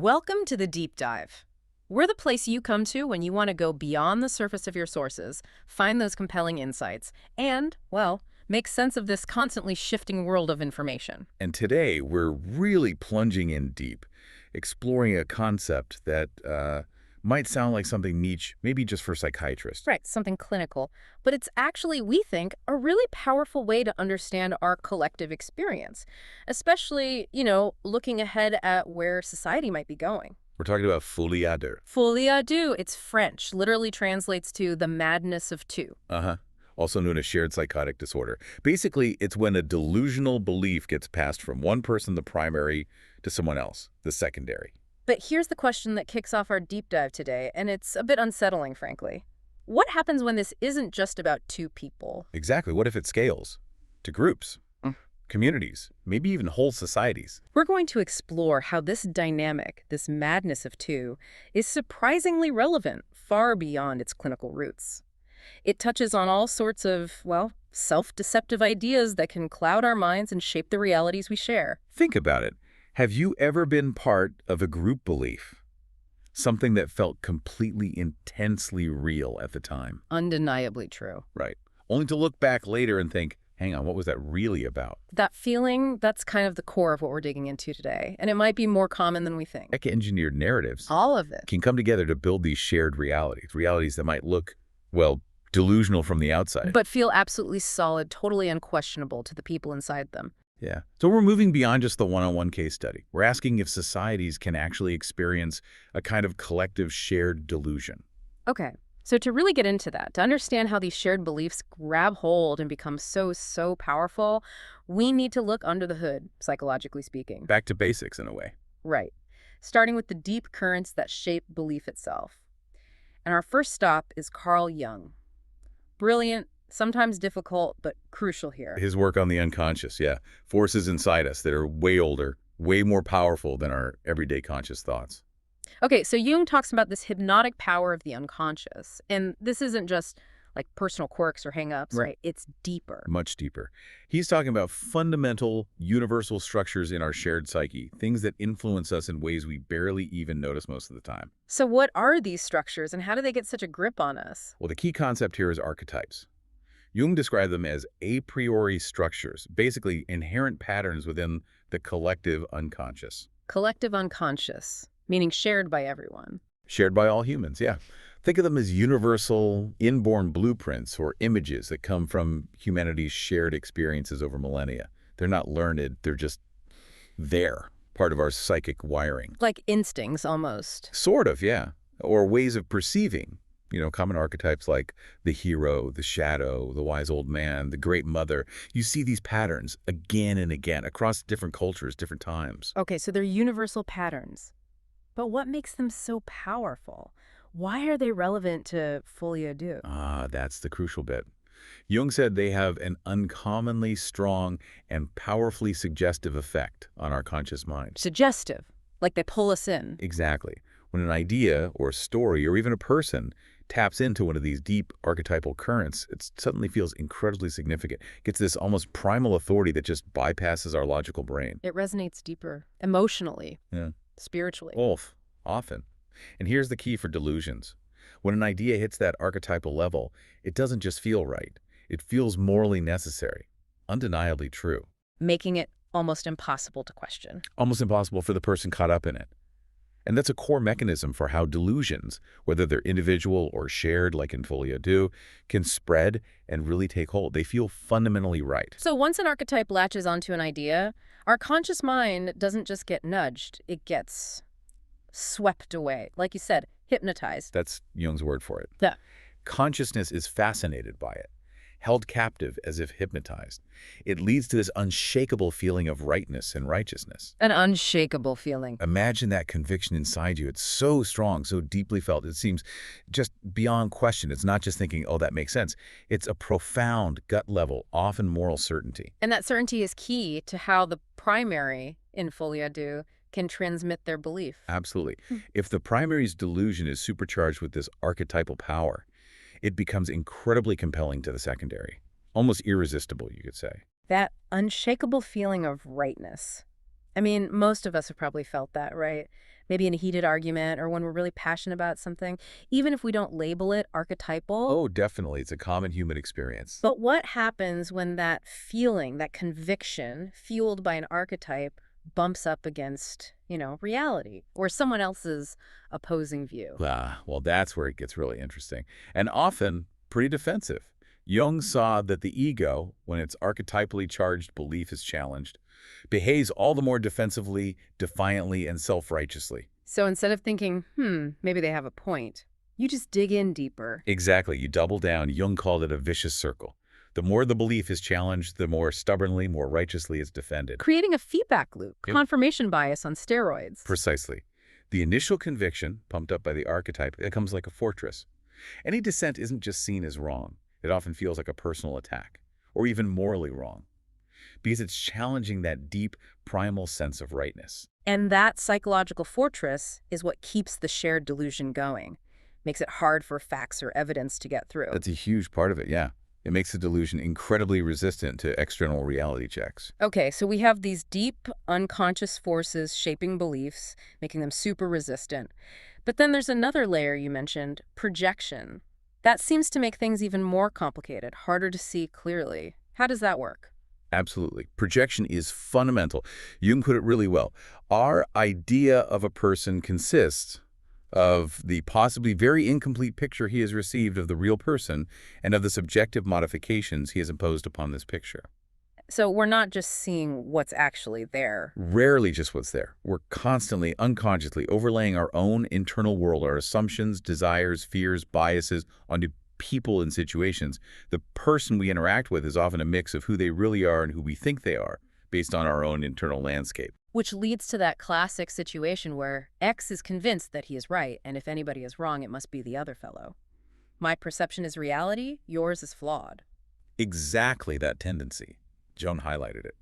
Welcome to the Deep Dive. We're the place you come to when you want to go beyond the surface of your sources, find those compelling insights, and, well, make sense of this constantly shifting world of information. And today, we're really plunging in deep, exploring a concept that might sound like something niche, maybe just for psychiatrists. Right, something clinical. But it's actually, we think, a really powerful way to understand our collective experience, especially, looking ahead at where society might be going. We're talking about folie à deux. Folie à deux, it's French, literally translates to the madness of two. Uh-huh. Also known as shared psychotic disorder. Basically, it's when a delusional belief gets passed from one person, the primary, to someone else, the secondary. But here's the question that kicks off our deep dive today, and it's a bit unsettling, frankly. What happens when this isn't just about two people? Exactly. What if it scales to groups, communities, maybe even whole societies? We're going to explore how this dynamic, this madness of two, is surprisingly relevant far beyond its clinical roots. It touches on all sorts of, well, self-deceptive ideas that can cloud our minds and shape the realities we share. Think about it. Have you ever been part of a group belief? Something that felt completely intensely real at the time. Undeniably true. Right. Only to look back later and think, hang on, what was that really about? That feeling, that's kind of the core of what we're digging into today, and it might be more common than we think. Engineered narratives All of it. can come together to build these shared realities that might look, well, delusional from the outside. But feel absolutely solid, totally unquestionable to the people inside them. Yeah. So we're moving beyond just the one-on-one case study. We're asking if societies can actually experience a kind of collective shared delusion. Okay, so to really get into that, to understand how these shared beliefs grab hold and become so powerful, we need to look under the hood, psychologically speaking. Back to basics in a way. Right. Starting with the deep currents that shape belief itself. And our first stop is Carl Jung. Brilliant, sometimes difficult, but crucial here. His work on the unconscious, yeah. Forces inside us that are way older, way more powerful than our everyday conscious thoughts. Okay, so Jung talks about this hypnotic power of the unconscious. And this isn't just like personal quirks or hang-ups, right? It's deeper. Much deeper. He's talking about fundamental, universal structures in our shared psyche, things that influence us in ways we barely even notice most of the time. So what are these structures and how do they get such a grip on us? Well, the key concept here is archetypes. Jung described them as a priori structures, basically inherent patterns within the collective unconscious. Collective unconscious, meaning shared by everyone. Shared by all humans, yeah. Think of them as universal, inborn blueprints or images that come from humanity's shared experiences over millennia. They're not learned, they're just there, part of our psychic wiring. Like instincts, almost. Sort of, yeah. Or ways of perceiving. Common archetypes like the hero, the shadow, the wise old man, the great mother. You see these patterns again and again across different cultures, different times. Okay, so they're universal patterns. But what makes them so powerful? Why are they relevant to Folie à deux? That's the crucial bit. Jung said they have an uncommonly strong and powerfully suggestive effect on our conscious mind. Suggestive, like they pull us in. Exactly. When an idea or story or even a person taps into one of these deep archetypal currents, it suddenly feels incredibly significant. Gets this almost primal authority that just bypasses our logical brain. It resonates deeper, emotionally, spiritually. Both, often. And here's the key for delusions. When an idea hits that archetypal level, it doesn't just feel right. It feels morally necessary, undeniably true. Making it almost impossible to question. Almost impossible for the person caught up in it. And that's a core mechanism for how delusions, whether they're individual or shared like in Folie à deux, can spread and really take hold. They feel fundamentally right. So once an archetype latches onto an idea, our conscious mind doesn't just get nudged, it gets swept away. Like you said, hypnotized. That's Jung's word for it. Yeah. Consciousness is fascinated by it, held captive as if hypnotized. It leads to this unshakable feeling of rightness and righteousness. An unshakable feeling. Imagine that conviction inside you. It's so strong, so deeply felt. It seems just beyond question. It's not just thinking, oh, that makes sense. It's a profound, gut-level, often moral certainty. And that certainty is key to how the primary in Folie à deux can transmit their belief. Absolutely. If the primary's delusion is supercharged with this archetypal power, it becomes incredibly compelling to the secondary. Almost irresistible, you could say. That unshakable feeling of rightness. I mean, most of us have probably felt that, right? maybe in a heated argument or when we're really passionate about something, even if we don't label it archetypal. Oh, definitely. It's a common human experience. But what happens when that feeling, that conviction, fueled by an archetype, bumps up against, reality or someone else's opposing view? Well, that's where it gets really interesting, and often pretty defensive. Jung saw that the ego, when its archetypally charged belief is challenged, behaves all the more defensively, defiantly, and self-righteously. So instead of thinking, maybe they have a point, you just dig in deeper. Exactly. You double down. Jung called it a vicious circle. The more the belief is challenged, the more stubbornly, more righteously it's defended. Creating a feedback loop, Yep. confirmation bias on steroids. Precisely. The initial conviction, pumped up by the archetype, it comes like a fortress. Any dissent isn't just seen as wrong. It often feels like a personal attack, or even morally wrong, because it's challenging that deep, primal sense of rightness. And that psychological fortress is what keeps the shared delusion going, makes it hard for facts or evidence to get through. That's a huge part of it, yeah. It makes the delusion incredibly resistant to external reality checks. Okay, so we have these deep, unconscious forces shaping beliefs, making them super resistant. But then there's another layer you mentioned, projection. That seems to make things even more complicated, harder to see clearly. How does that work? Absolutely. Projection is fundamental. Jung put it really well. Our idea of a person consists of the possibly very incomplete picture he has received of the real person and of the subjective modifications he has imposed upon this picture. So we're not just seeing what's actually there. Rarely just what's there. We're constantly, unconsciously overlaying our own internal world, our assumptions, desires, fears, biases onto people and situations. The person we interact with is often a mix of who they really are and who we think they are, based on our own internal landscape. Which leads to that classic situation where X is convinced that he is right, and if anybody is wrong, it must be the other fellow. My perception is reality, yours is flawed. Exactly that tendency. Joan highlighted it.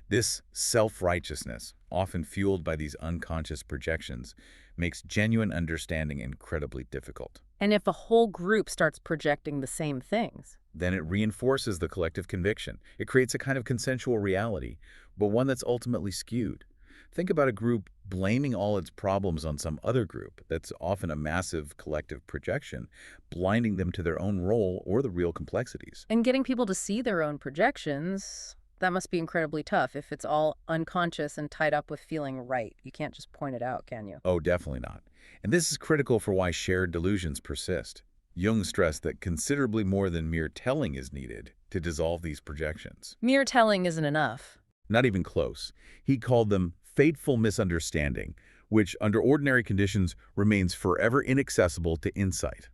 This self-righteousness, often fueled by these unconscious projections, makes genuine understanding incredibly difficult. And if a whole group starts projecting the same things, Then it reinforces the collective conviction. It creates a kind of consensual reality, but one that's ultimately skewed. Think about a group blaming all its problems on some other group. That's often a massive collective projection, blinding them to their own role or the real complexities. and getting people to see their own projections, that must be incredibly tough if it's all unconscious and tied up with feeling right. You can't just point it out, can you? Oh, definitely not. And this is critical for why shared delusions persist. Jung stressed that considerably more than mere telling is needed to dissolve these projections. Mere telling isn't enough. Not even close. He called them fateful misunderstanding, which under ordinary conditions remains forever inaccessible to insight.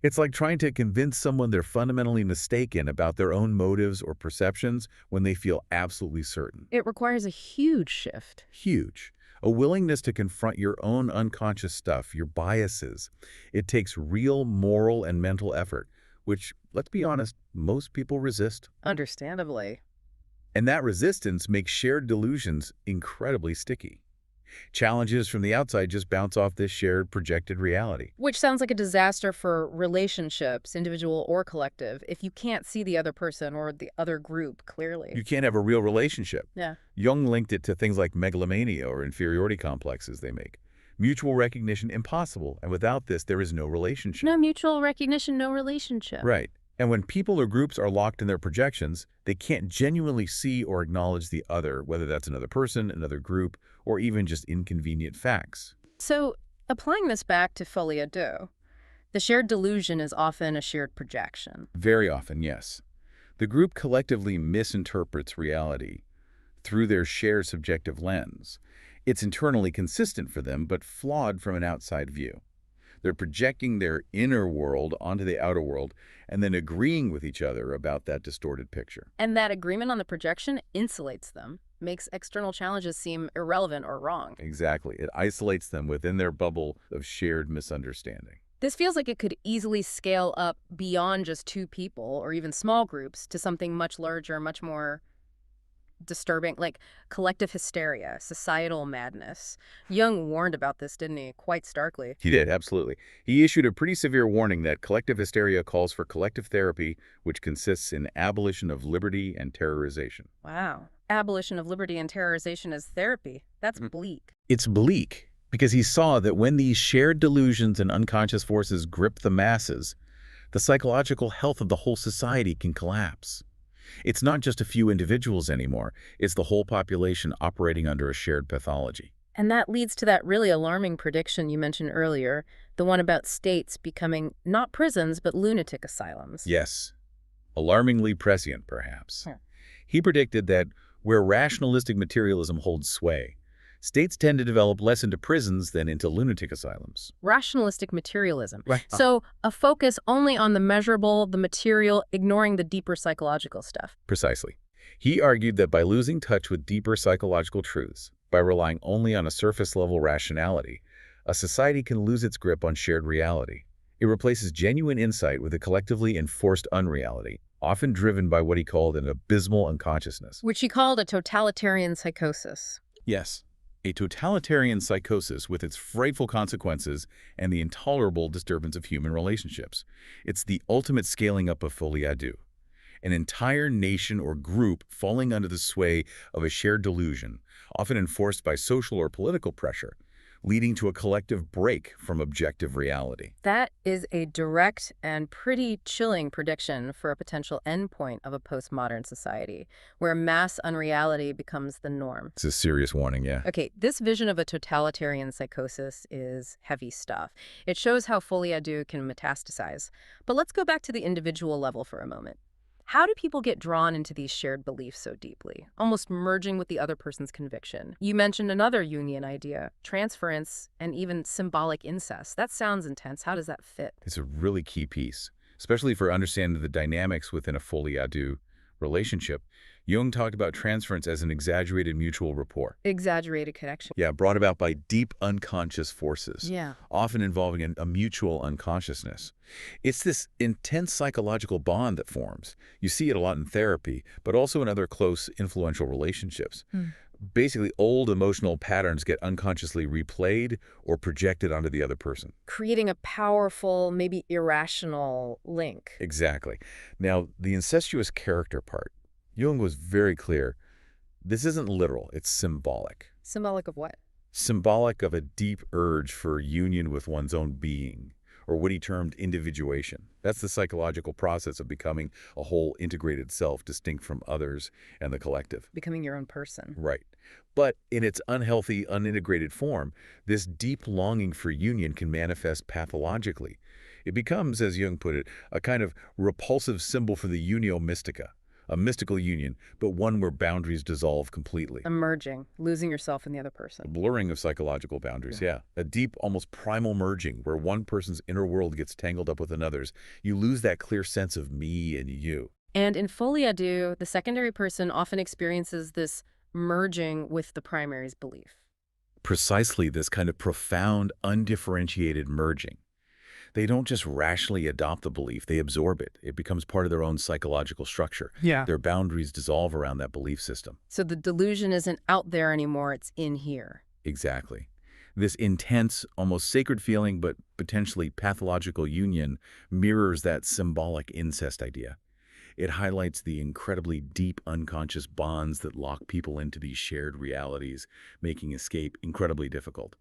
It's like trying to convince someone they're fundamentally mistaken about their own motives or perceptions when they feel absolutely certain. It requires a huge shift. Huge. A willingness to confront your own unconscious stuff, your biases. It takes real moral and mental effort, which, let's be honest, most people resist. Understandably. And that resistance makes shared delusions incredibly sticky. Challenges from the outside just bounce off this shared projected reality. Which sounds like a disaster for relationships, individual or collective, if you can't see the other person or the other group clearly. You can't have a real relationship. Yeah. Jung linked it to things like megalomania or inferiority complexes they make. Mutual recognition impossible, and without this, there is no relationship. No mutual recognition, no relationship. Right. And when people or groups are locked in their projections, they can't genuinely see or acknowledge the other, whether that's another person, another group, or even just inconvenient facts. So, applying this back to Folie, Deux, the shared delusion is often a shared projection. Very often, yes. The group collectively misinterprets reality through their shared subjective lens. It's internally consistent for them, but flawed from an outside view. They're projecting their inner world onto the outer world and then agreeing with each other about that distorted picture. And that agreement on the projection insulates them, makes external challenges seem irrelevant or wrong. Exactly. It isolates them within their bubble of shared misunderstanding. This feels like it could easily scale up beyond just two people or even small groups to something much larger, much more disturbing, like collective hysteria, societal madness. Jung warned about this, didn't he? Quite starkly. He did, absolutely. He issued a pretty severe warning that collective hysteria calls for collective therapy, which consists in abolition of liberty and terrorization. Wow. Abolition of liberty and terrorization as therapy. That's bleak. It's bleak, Because he saw that when these shared delusions and unconscious forces grip the masses, the psychological health of the whole society can collapse. It's not just a few individuals anymore, it's the whole population operating under a shared pathology. And that leads to that really alarming prediction you mentioned earlier, the one about states becoming not prisons, but lunatic asylums. Yes, alarmingly prescient, perhaps. Huh. He predicted that where rationalistic materialism holds sway, states tend to develop less into prisons than into lunatic asylums. Rationalistic materialism. Right. So a focus only on the measurable, the material, ignoring the deeper psychological stuff. Precisely. He argued that by losing touch with deeper psychological truths, by relying only on a surface-level rationality, a society can lose its grip on shared reality. It replaces genuine insight with a collectively enforced unreality, often driven by what he called an abysmal unconsciousness. Which he called a totalitarian psychosis. Yes, a totalitarian psychosis with its frightful consequences and the intolerable disturbance of human relationships. It's the ultimate scaling up of Folie à Deux. An entire nation or group falling under the sway of a shared delusion, often enforced by social or political pressure, leading to a collective break from objective reality. That is a direct and pretty chilling prediction for a potential endpoint of a postmodern society, where mass unreality becomes the norm. It's a serious warning, yeah. Okay, this vision of a totalitarian psychosis is heavy stuff. It shows how Folie à Deux can metastasize. But let's go back to the individual level for a moment. How do people get drawn into these shared beliefs so deeply, almost merging with the other person's conviction? You mentioned another Jungian idea, transference and even symbolic incest. That sounds intense. How does that fit? It's a really key piece, especially for understanding the dynamics within a Folie à Deux relationship. Jung talked about transference as an exaggerated mutual rapport. Exaggerated connection. Yeah, brought about by deep unconscious forces, Yeah. often involving a mutual unconsciousness. It's this intense psychological bond that forms. You see it a lot in therapy, but also in other close, influential relationships. Basically, old emotional patterns get unconsciously replayed or projected onto the other person. Creating a powerful, maybe irrational link. Exactly. Now, the incestuous character part, Jung was very clear. This isn't literal, it's symbolic. Symbolic of what? Symbolic of a deep urge for union with one's own being, or what he termed individuation. That's the psychological process of becoming a whole integrated self distinct from others and the collective. Becoming your own person. Right. But in its unhealthy, unintegrated form, this deep longing for union can manifest pathologically. It becomes, as Jung put it, a kind of repulsive symbol for the unio mystica, a mystical union, but one where boundaries dissolve completely. Emerging, losing yourself in the other person. A blurring of psychological boundaries, yeah. A deep, almost primal merging where one person's inner world gets tangled up with another's. You lose that clear sense of me and you. And in Folie à Deux, the secondary person often experiences this merging with the primary's belief. Precisely this kind of profound, undifferentiated merging. They don't just rationally adopt the belief, they absorb it. It becomes part of their own psychological structure. Yeah. Their boundaries dissolve around that belief system. So the delusion isn't out there anymore, it's in here. Exactly. This intense, almost sacred feeling, but potentially pathological union mirrors that symbolic incest idea. It highlights the incredibly deep unconscious bonds that lock people into these shared realities, making escape incredibly difficult.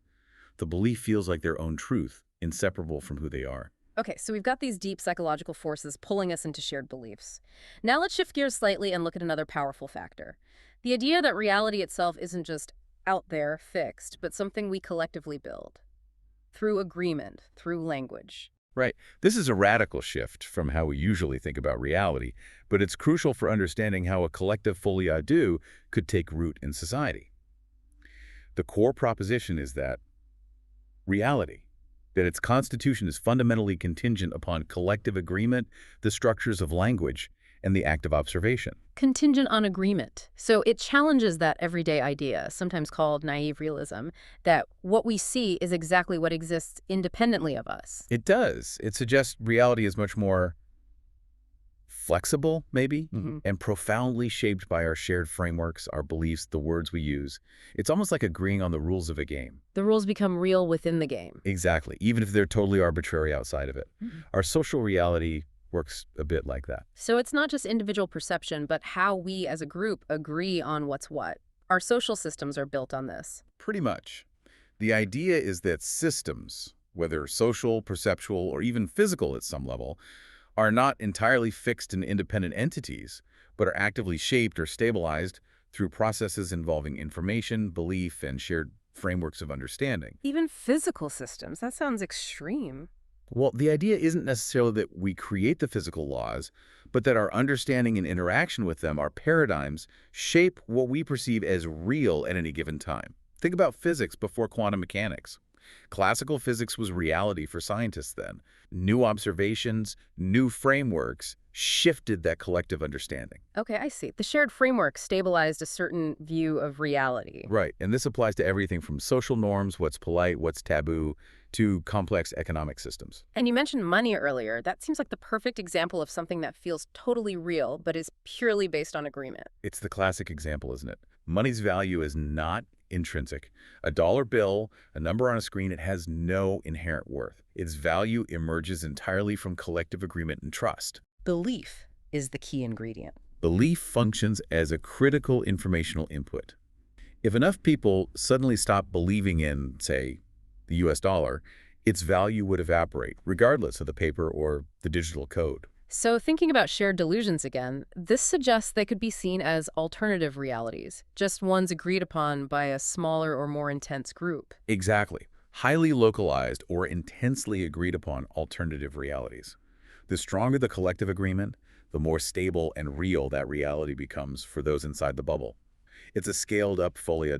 The belief feels like their own truth, inseparable from who they are. Okay, so we've got these deep psychological forces pulling us into shared beliefs. Now let's shift gears slightly and look at another powerful factor. The idea that reality itself isn't just out there, fixed, but something we collectively build. Through agreement, through language. Right. This is a radical shift from how we usually think about reality, but it's crucial for understanding how a collective folie à deux could take root in society. The core proposition is that reality, that its constitution is fundamentally contingent upon collective agreement, the structures of language, and the act of observation. Contingent on agreement. So it challenges that everyday idea, sometimes called naive realism, that what we see is exactly what exists independently of us. It does. It suggests reality is much more flexible, maybe, and profoundly shaped by our shared frameworks, our beliefs, the words we use. It's almost like agreeing on the rules of a game. The rules become real within the game. Exactly, even if they're totally arbitrary outside of it. Our social reality works a bit like that. So it's not just individual perception, but how we as a group agree on what's what. Our social systems are built on this. Pretty much. The idea is that systems, whether social, perceptual, or even physical at some level, are not entirely fixed and independent entities, but are actively shaped or stabilized through processes involving information, belief, and shared frameworks of understanding. Even physical systems, that sounds extreme. Well, the idea isn't necessarily that we create the physical laws, but that our understanding and interaction with them, our paradigms, shape what we perceive as real at any given time. Think about physics before quantum mechanics. Classical physics was reality for scientists then. New observations, new frameworks shifted that collective understanding. Okay, I see. The shared framework stabilized a certain view of reality. Right, and this applies to everything from social norms, what's polite, what's taboo, to complex economic systems. And you mentioned money earlier. That seems like the perfect example of something that feels totally real, but is purely based on agreement. It's the classic example, isn't it? Money's value is not intrinsic. A dollar bill, a number on a screen, it has no inherent worth. Its value emerges entirely from collective agreement and trust. Belief is the key ingredient. Belief functions as a critical informational input. If enough people suddenly stop believing in, say, the US dollar, its value would evaporate, regardless of the paper or the digital code. So thinking about shared delusions again, this suggests they could be seen as alternative realities, just ones agreed upon by a smaller or more intense group. Exactly. Highly localized or intensely agreed upon alternative realities. The stronger the collective agreement, the more stable and real that reality becomes for those inside the bubble. It's a scaled-up Folie,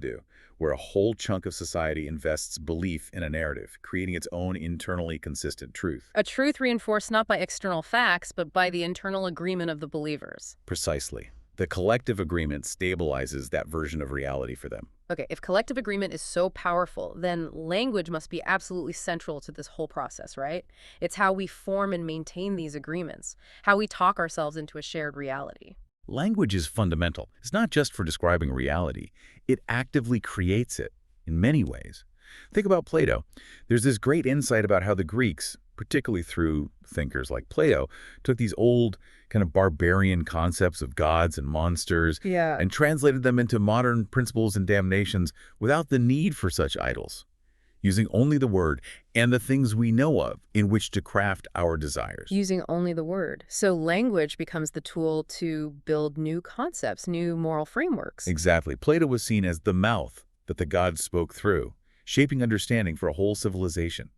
where a whole chunk of society invests belief in a narrative, creating its own internally consistent truth. A truth reinforced not by external facts, but by the internal agreement of the believers. Precisely. The collective agreement stabilizes that version of reality for them. Okay, if collective agreement is so powerful, then language must be absolutely central to this whole process, right? It's how we form and maintain these agreements, how we talk ourselves into a shared reality. Language is fundamental. It's not just for describing reality. It actively creates it in many ways. Think about Plato. There's this great insight about how the Greeks, particularly through thinkers like Plato, took these old kind of barbarian concepts of gods and monsters Yeah. and translated them into modern principles and damnations without the need for such idols, using only the word and the things we know of in which to craft our desires. Using only the word. So language becomes the tool to build new concepts, new moral frameworks. Exactly. Plato was seen as the mouth that the gods spoke through, shaping understanding for a whole civilization.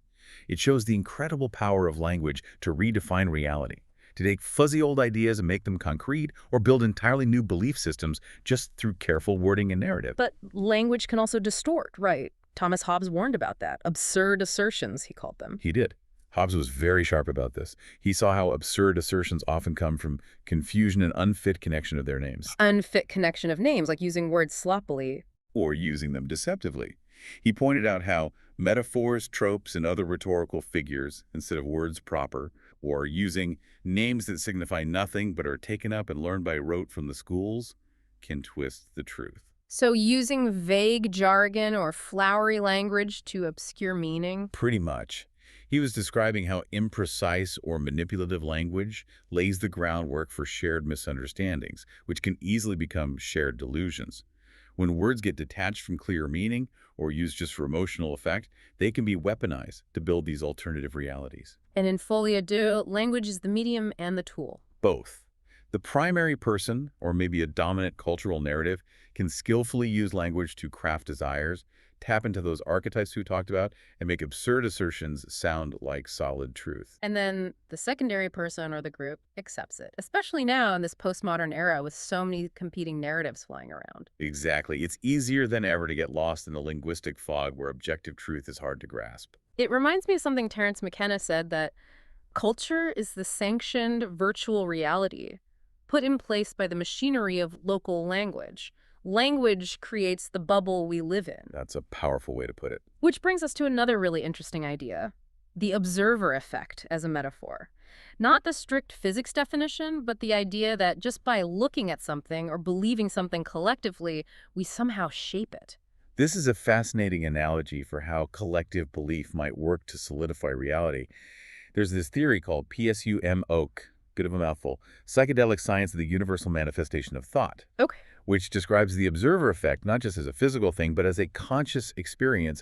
It shows the incredible power of language to redefine reality, to take fuzzy old ideas and make them concrete, or build entirely new belief systems just through careful wording and narrative. But language can also distort, right? Thomas Hobbes warned about that. Absurd assertions, he called them. He did. Hobbes was very sharp about this. He saw how absurd assertions often come from confusion and unfit connection of their names, Unfit connection of names, like using words sloppily. or using them deceptively. He pointed out how metaphors, tropes, and other rhetorical figures, instead of words proper, or using names that signify nothing but are taken up and learned by rote from the schools, can twist the truth. So using vague jargon or flowery language to obscure meaning. Pretty much. He was describing how imprecise or manipulative language lays the groundwork for shared misunderstandings, which can easily become shared delusions. When words get detached from clear meaning or used just for emotional effect, they can be weaponized to build these alternative realities. And in Folie, language is the medium and the tool. Both. The primary person, or maybe a dominant cultural narrative, can skillfully use language to craft desires, tap into those archetypes we talked about, and make absurd assertions sound like solid truth. And then the secondary person or the group accepts it, especially now in this postmodern era with so many competing narratives flying around. Exactly. It's easier than ever to get lost in the linguistic fog where objective truth is hard to grasp. It reminds me of something Terence McKenna said, that culture is the sanctioned virtual reality put in place by the machinery of local language. Language creates the bubble we live in. That's a powerful way to put it. Which brings us to another really interesting idea, the observer effect as a metaphor. Not the strict physics definition, but the idea that just by looking at something or believing something collectively, we somehow shape it. This is a fascinating analogy for how collective belief might work to solidify reality. There's this theory called PSUM-OAK, good of a mouthful, psychedelic science of the universal manifestation of thought, Okay. which describes the observer effect not just as a physical thing, but as a conscious experience